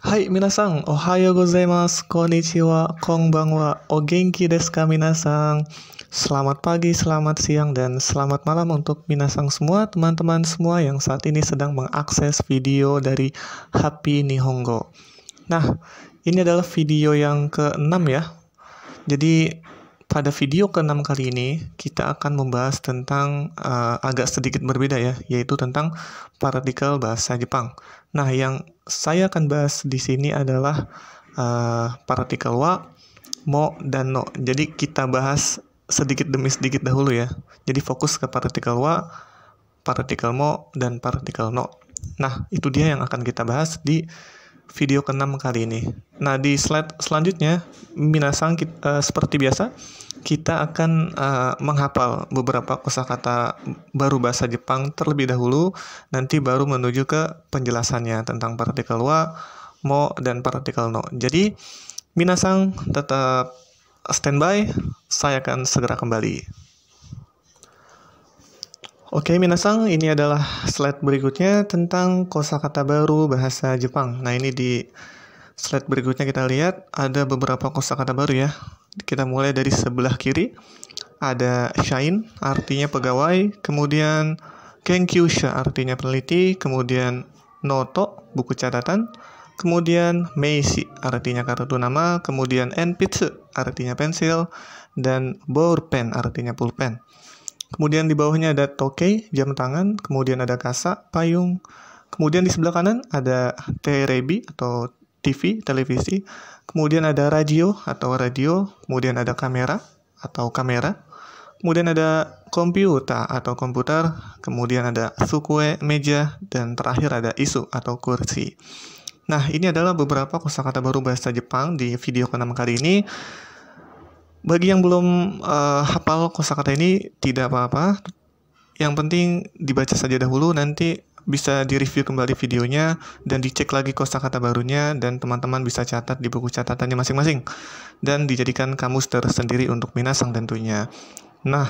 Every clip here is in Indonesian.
Hai minasan, ohayo gozaimasu, konnichiwa, konbanwa, o genki desu ka minasan. Selamat pagi, selamat siang, dan selamat malam untuk minasan semua, teman-teman semua yang saat ini sedang mengakses video dari Happy Nihongo. Nah, ini adalah video yang ke-6 ya. Jadi, pada video ke-6 kali ini, kita akan membahas tentang agak sedikit berbeda ya, yaitu tentang partikel bahasa Jepang. Nah, yang saya akan bahas di sini adalah partikel wa, mo, dan no. Jadi, kita bahas sedikit demi sedikit dahulu ya. Jadi, fokus ke partikel wa, partikel mo, dan partikel no. Nah, itu dia yang akan kita bahas di video ke-6 kali ini. Nah, di slide selanjutnya, minasan seperti biasa, kita akan menghafal beberapa kosakata baru bahasa Jepang terlebih dahulu, nanti baru menuju ke penjelasannya tentang partikel wa, mo, dan partikel no. Jadi, minasan tetap standby, saya akan segera kembali. Oke, minasan, ini adalah slide berikutnya tentang kosakata baru bahasa Jepang. Nah, ini di slide berikutnya kita lihat ada beberapa kosakata baru ya. Kita mulai dari sebelah kiri. Ada shine, artinya pegawai. Kemudian kenkyusha, artinya peneliti. Kemudian noto, buku catatan. Kemudian meishi, artinya kartu nama. Kemudian enpitsu, artinya pensil. Dan ballpen, artinya pulpen. Kemudian di bawahnya ada tokei, jam tangan. Kemudian ada kasa, payung. Kemudian di sebelah kanan ada terebi atau TV, televisi. Kemudian ada radio atau radio. Kemudian ada kamera atau kamera. Kemudian ada komputer atau komputer. Kemudian ada sukue, meja. Dan terakhir ada isu atau kursi. Nah, ini adalah beberapa kosakata baru bahasa Jepang di video ke-6 kali ini. Bagi yang belum hafal kosakata ini, tidak apa-apa. Yang penting dibaca saja dahulu, nanti bisa direview kembali videonya dan dicek lagi kosakata barunya, dan teman-teman bisa catat di buku catatannya masing-masing dan dijadikan kamus tersendiri untuk minasan tentunya. Nah,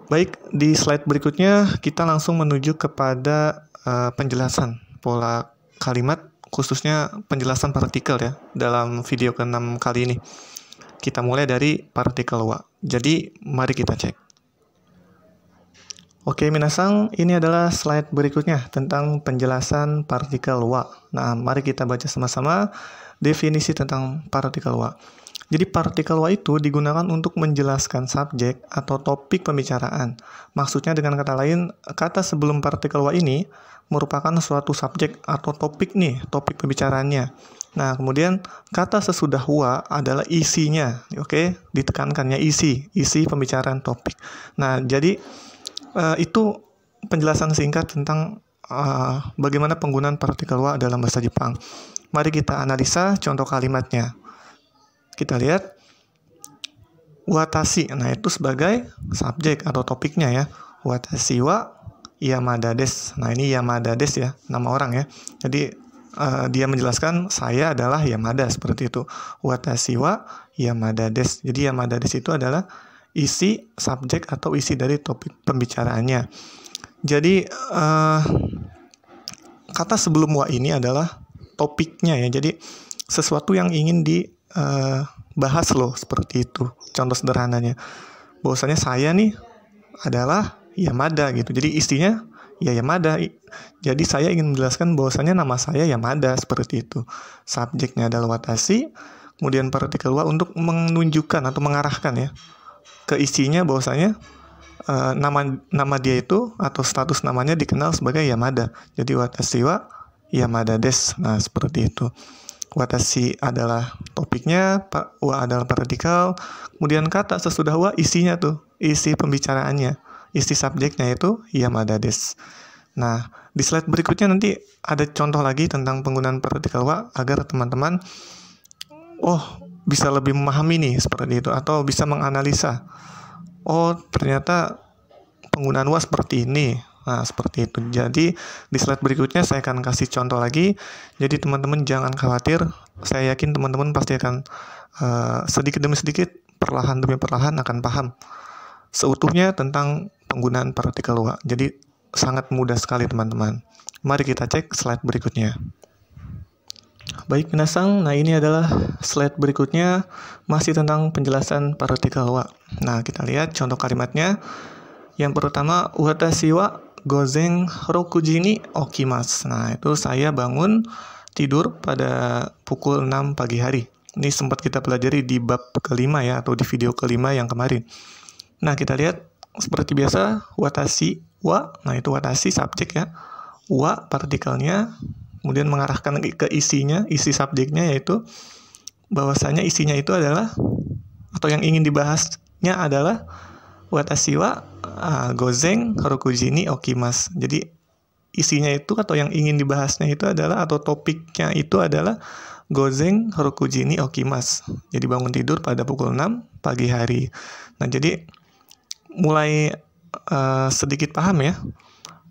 baik, di slide berikutnya kita langsung menuju kepada penjelasan pola kalimat, khususnya penjelasan partikel ya dalam video ke-6 kali ini. Kita mulai dari partikel wa. Jadi, mari kita cek. Oke, minasan, ini adalah slide berikutnya tentang penjelasan partikel wa. Nah, mari kita baca sama-sama definisi tentang partikel wa. Jadi, partikel wa itu digunakan untuk menjelaskan subjek atau topik pembicaraan. Maksudnya dengan kata lain, kata sebelum partikel wa ini merupakan suatu subjek atau topik nih, topik pembicaraannya. Nah, kemudian kata sesudah wa adalah isinya, oke? Ditekankannya isi pembicaraan topik. Nah, jadi itu penjelasan singkat tentang bagaimana penggunaan partikel wa dalam bahasa Jepang. Mari kita analisa contoh kalimatnya. Kita lihat watashi, nah itu sebagai subjek atau topiknya ya. Watashi wa Yamada desu. Nah, ini Yamada desu ya, nama orang ya. Jadi dia menjelaskan saya adalah Yamada, seperti itu. Watashi wa Yamada desu. Jadi Yamada desu itu adalah isi subjek atau isi dari topik pembicaraannya. Jadi kata sebelum wa ini adalah topiknya ya. Jadi sesuatu yang ingin dibahas loh, seperti itu. Contoh sederhananya, bahwasanya saya nih adalah Yamada gitu. Jadi istinya ya Yamada. Jadi saya ingin menjelaskan bahwasanya nama saya Yamada, seperti itu. Subjeknya adalah watashi, kemudian partikel wa untuk menunjukkan atau mengarahkan ya ke isinya, bahwasanya nama dia itu atau status namanya dikenal sebagai Yamada. Jadi watashi wa Yamada desu. Nah, seperti itu. Watashi adalah topiknya, wa adalah partikel, kemudian kata sesudah wa isinya tuh, isi pembicaraannya. Isi subjeknya itu Yamada desu. Nah, di slide berikutnya nanti ada contoh lagi tentang penggunaan partikel wa agar teman-teman bisa lebih memahami nih seperti itu, atau bisa menganalisa. Oh, ternyata penggunaan wa seperti ini. Nah, seperti itu. Jadi, di slide berikutnya saya akan kasih contoh lagi. Jadi, teman-teman jangan khawatir. Saya yakin teman-teman pasti akan sedikit demi sedikit, perlahan demi perlahan akan paham seutuhnya tentang penggunaan partikel wa. Jadi sangat mudah sekali teman-teman. Mari kita cek slide berikutnya. Baik minasang, nah ini adalah slide berikutnya masih tentang penjelasan partikel wa. Nah, kita lihat contoh kalimatnya. Yang pertama, watashi wa gozen rokuji ni okimasu. Nah, itu saya bangun tidur pada pukul 6 pagi hari. Ini sempat kita pelajari di bab kelima ya, atau di video kelima yang kemarin. Nah, kita lihat seperti biasa, watashi wa, nah itu watashi subjek ya, wa partikelnya, kemudian mengarahkan ke isinya, isi subjeknya yaitu bahwasanya isinya itu adalah, atau yang ingin dibahasnya adalah watashi wa gozen rokuji ni okimasu. Jadi isinya itu atau yang ingin dibahasnya itu adalah, atau topiknya itu adalah gozen rokuji ni okimasu. Jadi bangun tidur pada pukul 6 pagi hari. Nah, jadi mulai sedikit paham ya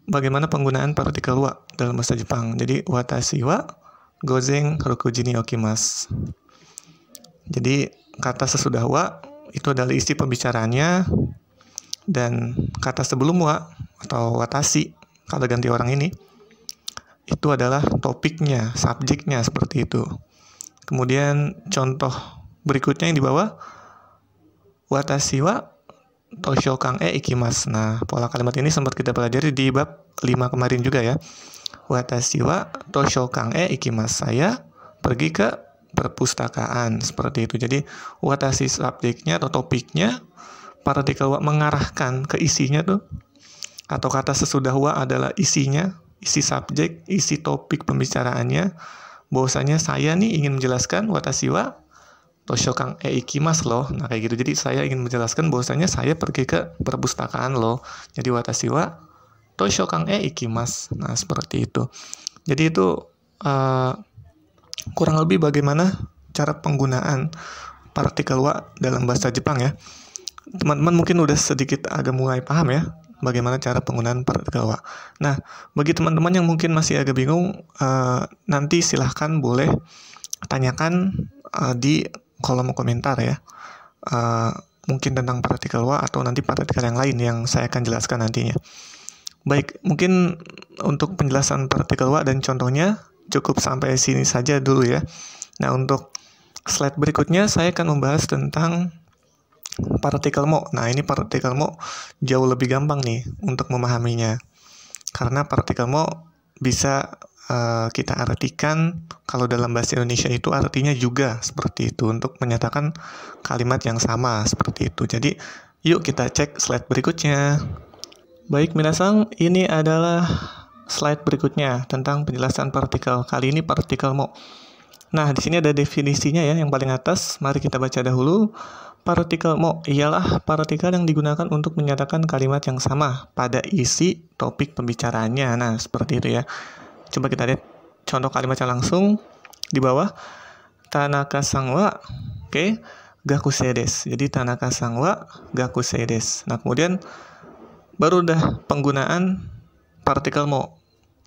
bagaimana penggunaan partikel wa dalam bahasa Jepang. Jadi watashi wa gozen rokuji ni okimasu. Jadi kata sesudah wa itu adalah isi pembicaraannya, dan kata sebelum wa atau watashi, kata ganti orang ini, itu adalah topiknya, subjeknya, seperti itu. Kemudian contoh berikutnya yang di bawah, watashi wa toshokan e ikimasu. Nah, pola kalimat ini sempat kita pelajari di bab 5 kemarin juga ya. Watashi wa toshokan e ikimasu. Saya pergi ke perpustakaan, seperti itu. Jadi watashi subjeknya atau topiknya, partikel wa mengarahkan ke isinya tuh, atau kata sesudah wa adalah isinya, isi subjek, isi topik pembicaraannya, bahwasanya saya nih ingin menjelaskan watashi wa toshokan e ikimasu loh. Nah, kayak gitu. Jadi saya ingin menjelaskan bahwasanya saya pergi ke perpustakaan loh. Jadi watashi wa toshokan e ikimasu. Nah, seperti itu. Jadi itu kurang lebih bagaimana cara penggunaan partikel wa dalam bahasa Jepang ya. Teman-teman mungkin udah sedikit agak mulai paham ya bagaimana cara penggunaan partikel wa. Nah, bagi teman-teman yang mungkin masih agak bingung, nanti silahkan boleh tanyakan di kolom komentar ya, mungkin tentang partikel wa atau nanti partikel yang lain yang saya akan jelaskan nantinya. Baik, mungkin untuk penjelasan partikel wa dan contohnya cukup sampai sini saja dulu ya. Nah, untuk slide berikutnya saya akan membahas tentang partikel mo. Nah, ini partikel mo jauh lebih gampang nih untuk memahaminya, karena partikel mo bisa kita artikan, kalau dalam bahasa Indonesia itu artinya juga seperti itu, untuk menyatakan kalimat yang sama seperti itu. Jadi yuk kita cek slide berikutnya. Baik minasang, ini adalah slide berikutnya tentang penjelasan partikel. Kali ini partikel mo. Nah, di sini ada definisinya ya, yang paling atas. Mari kita baca dahulu. Partikel mo ialah partikel yang digunakan untuk menyatakan kalimat yang sama pada isi topik pembicaraannya. Nah, seperti itu ya. Coba kita lihat contoh kalimatnya langsung di bawah. Tanaka-san wa, gakusei desu. Jadi Tanaka-san wa gakusei desu. Nah, kemudian baru udah penggunaan partikel mo.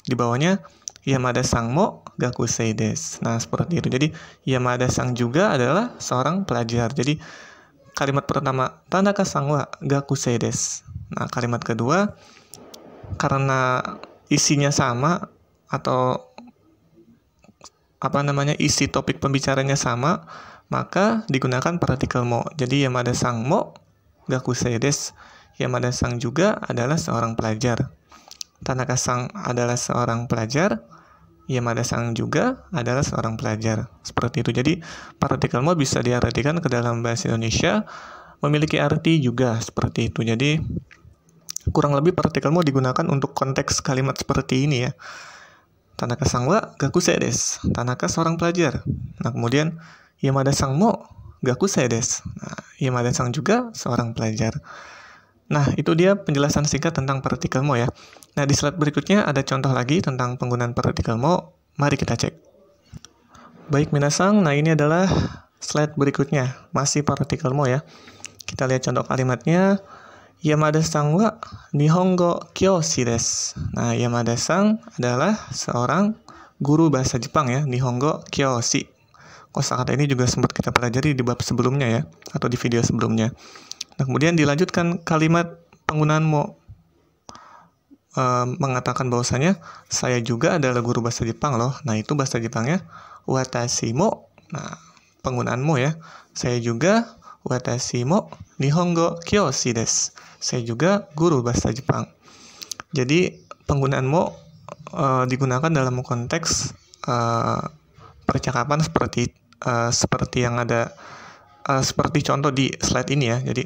Di bawahnya Yamada-san mo gakusei desu. Nah, seperti itu. Jadi Yamada-san juga adalah seorang pelajar. Jadi kalimat pertama Tanaka-san wa gakusei desu. Nah, kalimat kedua karena isinya sama atau isi topik pembicaranya sama, maka digunakan partikel mo. Jadi Yamada-san mo gakusei desu. Yamada-san juga adalah seorang pelajar. Tanaka-san adalah seorang pelajar. Yamada-san juga adalah seorang pelajar. Seperti itu. Jadi partikel mo bisa diartikan ke dalam bahasa Indonesia, memiliki arti juga seperti itu. Jadi kurang lebih partikel mo digunakan untuk konteks kalimat seperti ini ya. Tanaka-san wa gakusei desu. Tanaka seorang pelajar. Nah, kemudian Yamada-san mo gakusei desu. Nah, Yamada-san juga seorang pelajar. Nah, itu dia penjelasan singkat tentang partikel mo ya. Nah, di slide berikutnya ada contoh lagi tentang penggunaan partikel mo. Mari kita cek. Baik minasang, nah ini adalah slide berikutnya. Masih partikel mo ya. Kita lihat contoh kalimatnya. Yamada-san wa Nihongo kyoshi desu. Nah, Yamada-san adalah seorang guru bahasa Jepang ya, Nihongo kyoshi. Kosakata ini juga sempat kita pelajari di bab sebelumnya ya, atau di video sebelumnya. Nah, kemudian dilanjutkan kalimat penggunaan mo, mengatakan bahwasanya saya juga adalah guru bahasa Jepang loh. Nah, itu bahasa Jepangnya watashi mo. Nah, penggunaan mo ya. Saya juga watashi mo nihongo kyoshi desu. Saya juga guru bahasa Jepang. Jadi penggunaan mo digunakan dalam konteks percakapan seperti yang ada seperti contoh di slide ini ya. Jadi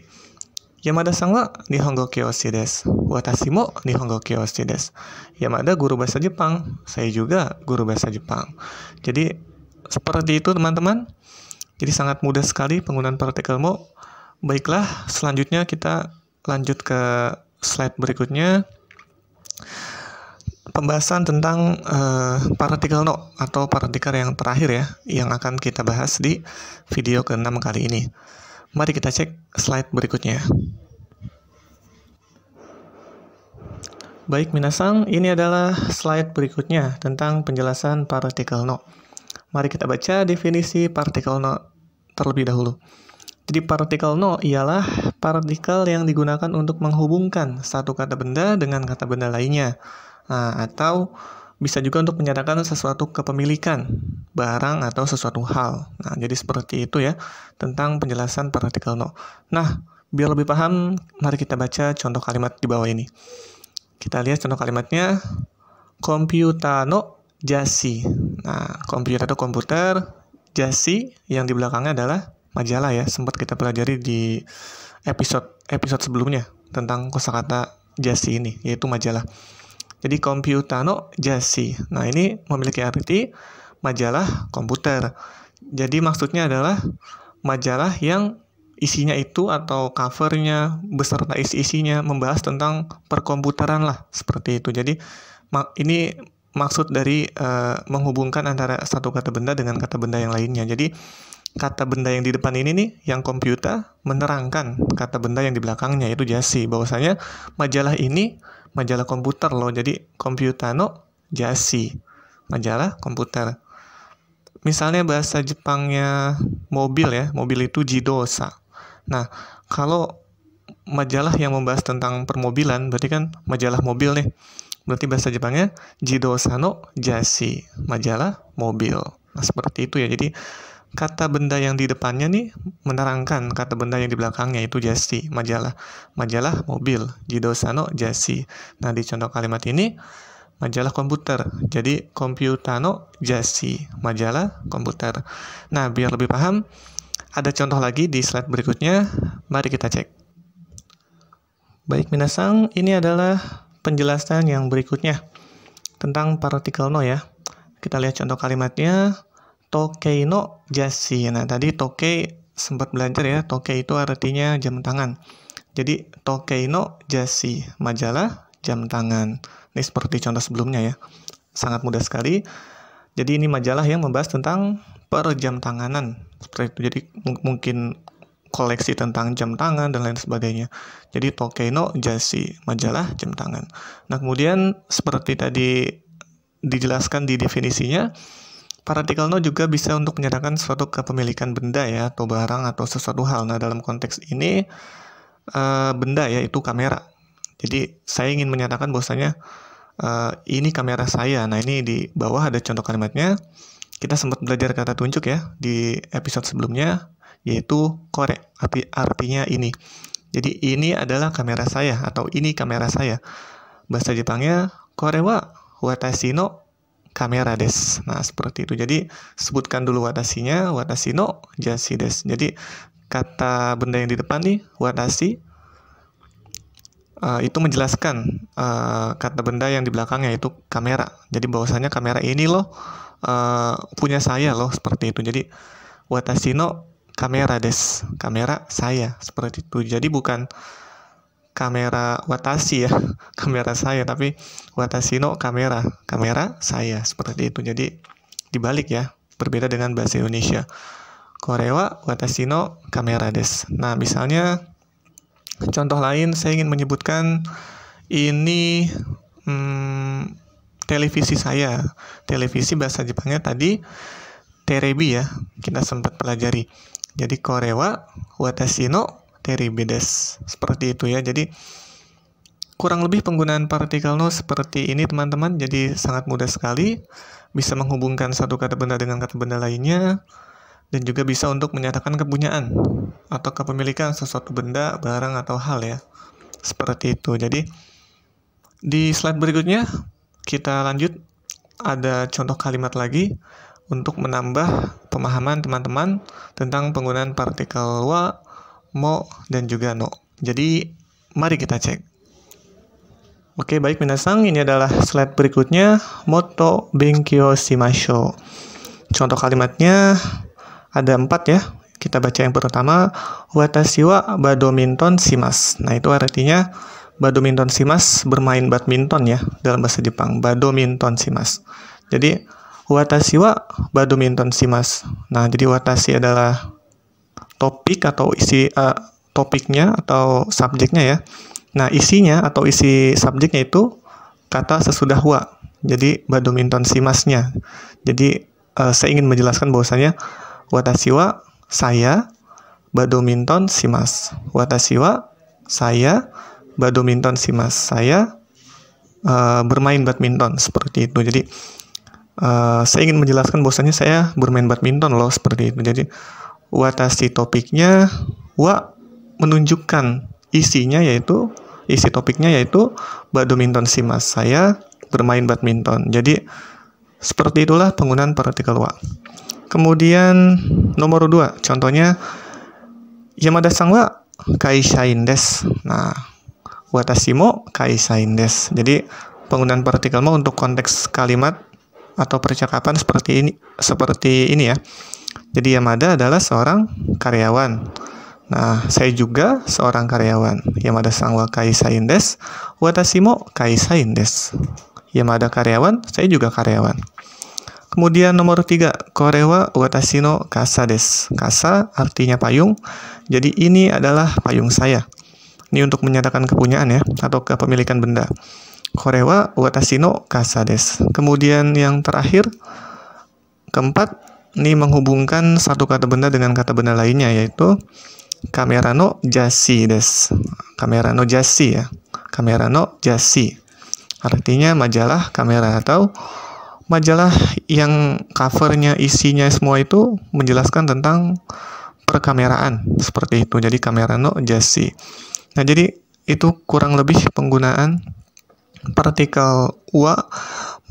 Yamada-san wa nihongo kyoshi desu. Watashi mo nihongo kyoshi desu. Yamada guru bahasa Jepang, saya juga guru bahasa Jepang. Jadi seperti itu teman-teman. Jadi sangat mudah sekali penggunaan partikel mo. Baiklah, selanjutnya kita lanjut ke slide berikutnya. Pembahasan tentang partikel no atau partikel yang terakhir ya, yang akan kita bahas di video ke-6 kali ini. Mari kita cek slide berikutnya. Baik minasang, ini adalah slide berikutnya tentang penjelasan partikel no. Mari kita baca definisi partikel no terlebih dahulu. Jadi partikel no ialah partikel yang digunakan untuk menghubungkan satu kata benda dengan kata benda lainnya. Nah, atau bisa juga untuk menyatakan sesuatu kepemilikan, barang atau sesuatu hal. Nah, jadi seperti itu ya, tentang penjelasan partikel no. Nah, biar lebih paham, mari kita baca contoh kalimat di bawah ini. Kita lihat contoh kalimatnya, komputer no jasi. Nah, komputer atau komputer, jasi yang di belakangnya adalah majalah ya. Sempat kita pelajari di episode sebelumnya tentang kosakata jasi ini, yaitu majalah. Jadi komputer no jasi. Nah, ini memiliki arti majalah komputer. Jadi maksudnya adalah majalah yang isinya itu atau covernya beserta isi-isinya membahas tentang perkomputeran lah, seperti itu. Jadi ini maksud dari menghubungkan antara satu kata benda dengan kata benda yang lainnya. Jadi kata benda yang di depan ini nih, yang komputer, menerangkan kata benda yang di belakangnya, yaitu jasi. Bahwasanya majalah ini majalah komputer loh. Jadi komputer no jasi, majalah komputer. Misalnya bahasa Jepangnya mobil ya, mobil itu jidosa. Nah, kalau majalah yang membahas tentang permobilan, berarti kan majalah mobil nih. Berarti bahasa Jepangnya jidosa no jasi, majalah mobil. Nah, seperti itu ya. Jadi kata benda yang di depannya nih menerangkan kata benda yang di belakangnya, itu jasi, majalah mobil, jidosa no jasi. Nah, di contoh kalimat ini majalah komputer, jadi komputer no jasi, majalah komputer. Nah, biar lebih paham, ada contoh lagi di slide berikutnya. Mari kita cek. Baik minasang, ini adalah penjelasan yang berikutnya tentang partikel no ya. Kita lihat contoh kalimatnya. Tokei no jasi. Nah, tadi tokei sempat belajar ya. Tokei itu artinya jam tangan. Jadi, tokei no jasi, majalah jam tangan. Ini seperti contoh sebelumnya ya. Sangat mudah sekali. Jadi, ini majalah yang membahas tentang jam tanganan. Seperti itu. Jadi, mungkin koleksi tentang jam tangan dan lain sebagainya. Jadi, tokei no jasi, majalah jam tangan. Nah, kemudian seperti tadi dijelaskan di definisinya, partikel no juga bisa untuk menyatakan suatu kepemilikan benda ya, atau barang atau sesuatu hal. Nah, dalam konteks ini benda ya, itu kamera. Jadi saya ingin menyatakan bahwasanya ini kamera saya. Nah, ini di bawah ada contoh kalimatnya. Kita sempat belajar kata tunjuk ya di episode sebelumnya, yaitu kore, artinya ini. Jadi ini adalah kamera saya atau ini kamera saya. Bahasa Jepangnya kore wa watashi no kamera des. Nah, seperti itu. Jadi, sebutkan dulu watashinya, watashi no jasi des. Jadi, kata benda yang di depan nih, watashi, itu menjelaskan kata benda yang di belakangnya, yaitu kamera. Jadi, bahwasanya kamera ini loh, punya saya loh, seperti itu. Jadi, watashi no kamera des. Kamera saya, seperti itu. Jadi, bukan kamera watashi ya, kamera saya, tapi watashi no kamera saya, seperti itu. Jadi dibalik ya, berbeda dengan bahasa Indonesia. Kore wa watashi no kamera des. Nah, misalnya contoh lain, saya ingin menyebutkan ini televisi saya. Televisi bahasa Jepangnya tadi terebi ya, kita sempat pelajari. Jadi kore wa watashi no terebi des. Seperti itu ya. Jadi kurang lebih penggunaan partikel no seperti ini teman-teman, jadi sangat mudah sekali, bisa menghubungkan satu kata benda dengan kata benda lainnya, dan juga bisa untuk menyatakan kepunyaan atau kepemilikan sesuatu benda, barang, atau hal ya, seperti itu. Jadi di slide berikutnya kita lanjut, ada contoh kalimat lagi untuk menambah pemahaman teman-teman tentang penggunaan partikel wa, mo, dan juga no. Jadi mari kita cek. Oke, baik minasang, ini adalah slide berikutnya, moto benkyou shimashou. Contoh kalimatnya ada 4 ya. Kita baca yang pertama, watashi wa badminton shimasu. Nah, itu artinya badminton shimasu, bermain badminton ya, dalam bahasa Jepang, badminton shimasu. Jadi, watashi wa badminton shimasu. Nah, jadi watashi adalah topik atau isi topiknya atau subjeknya ya. Nah, isinya atau isi subjeknya itu kata sesudah wa. Jadi, badminton shimasnya. Jadi, saya ingin menjelaskan bahwasanya watashi wa, saya, badminton shimasu. Watashi wa, saya, badminton shimasu. Saya bermain badminton, seperti itu. Jadi, saya ingin menjelaskan bahwasanya saya bermain badminton loh, seperti itu. Jadi, watashi topiknya, wa menunjukkan isinya yaitu isi topiknya yaitu badminton shimasu, saya bermain badminton. Jadi seperti itulah penggunaan partikel wa. Kemudian nomor 2, contohnya Yamada-san wa kaishain desu. Nah, watashi mo kaishain desu. Jadi penggunaan partikel mo untuk konteks kalimat atau percakapan seperti ini ya. Jadi Yamada adalah seorang karyawan. Nah, saya juga seorang karyawan. Yamada-san wa kaishain desu, watashi mo kaishain desu. Yamada karyawan, saya juga karyawan. Kemudian nomor 3, kore wa watashi no kasa desu. Kasa artinya payung. Jadi ini adalah payung saya. Ini untuk menyatakan kepunyaan ya, atau kepemilikan benda. Kore wa watashi no kasa desu. Kemudian yang terakhir, keempat, ini menghubungkan satu kata benda dengan kata benda lainnya, yaitu kamera no jashi desu. Kamera no jashi ya. Kamera no jashi. Artinya majalah kamera atau majalah yang covernya isinya semua itu menjelaskan tentang perkameraan. Seperti itu. Jadi kamera no jashi. Nah, jadi itu kurang lebih penggunaan partikel wa,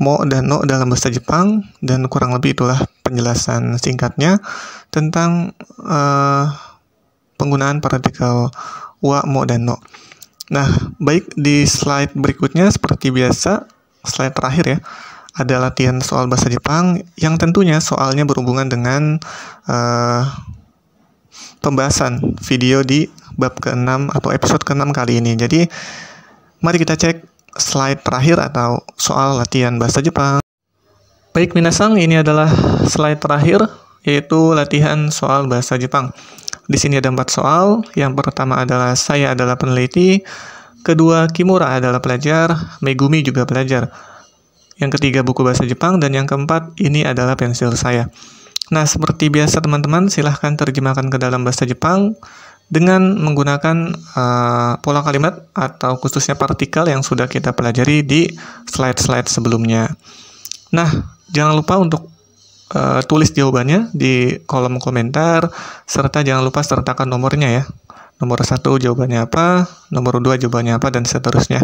mo, dan no dalam bahasa Jepang, dan kurang lebih itulah penjelasan singkatnya tentang penggunaan partikel wa, mo, dan no. Nah, baik, di slide berikutnya seperti biasa, slide terakhir ya, ada latihan soal bahasa Jepang yang tentunya soalnya berhubungan dengan pembahasan video di bab ke-6 atau episode ke-6 kali ini. Jadi, mari kita cek slide terakhir atau soal latihan bahasa Jepang. Baik, minasang, ini adalah slide terakhir, yaitu latihan soal bahasa Jepang. Di sini ada 4 soal. Yang pertama adalah saya adalah peneliti. Kedua, Kimura adalah pelajar. Megumi juga pelajar. Yang ketiga, buku bahasa Jepang. Dan yang keempat, ini adalah pensil saya. Nah, seperti biasa teman-teman, silahkan terjemahkan ke dalam bahasa Jepang dengan menggunakan pola kalimat atau khususnya partikel yang sudah kita pelajari di slide-slide sebelumnya. Nah, jangan lupa untuk tulis jawabannya di kolom komentar, serta jangan lupa sertakan nomornya ya. Nomor 1 jawabannya apa, nomor 2 jawabannya apa, dan seterusnya.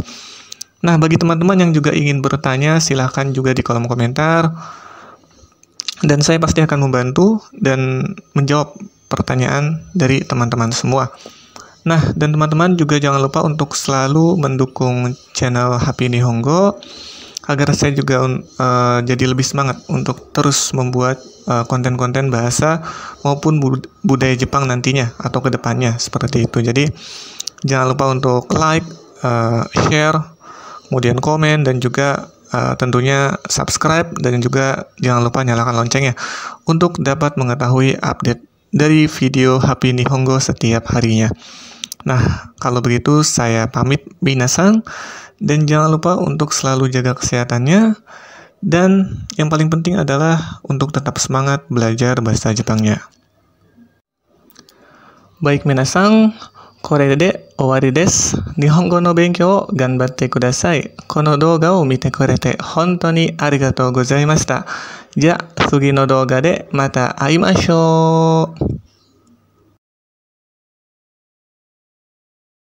Nah, bagi teman-teman yang juga ingin bertanya, silahkan juga di kolom komentar. Dan saya pasti akan membantu dan menjawab pertanyaan dari teman-teman semua. Nah, dan teman-teman juga jangan lupa untuk selalu mendukung channel HP Nihongo agar saya juga jadi lebih semangat untuk terus membuat konten-konten bahasa maupun budaya Jepang nantinya atau kedepannya, seperti itu. Jadi jangan lupa untuk like, share, kemudian komen, dan juga tentunya subscribe, dan juga jangan lupa nyalakan loncengnya untuk dapat mengetahui update dari video HP Nihongo setiap harinya. Nah, kalau begitu saya pamit minasang, dan jangan lupa untuk selalu jaga kesehatannya, dan yang paling penting adalah untuk tetap semangat belajar bahasa Jepangnya. Baik minasang, これで終わりです。日本語の勉強を頑張ってください。この動画を見てくれて本当にありがとうございました。じゃあ次の動画でまた会いましょう。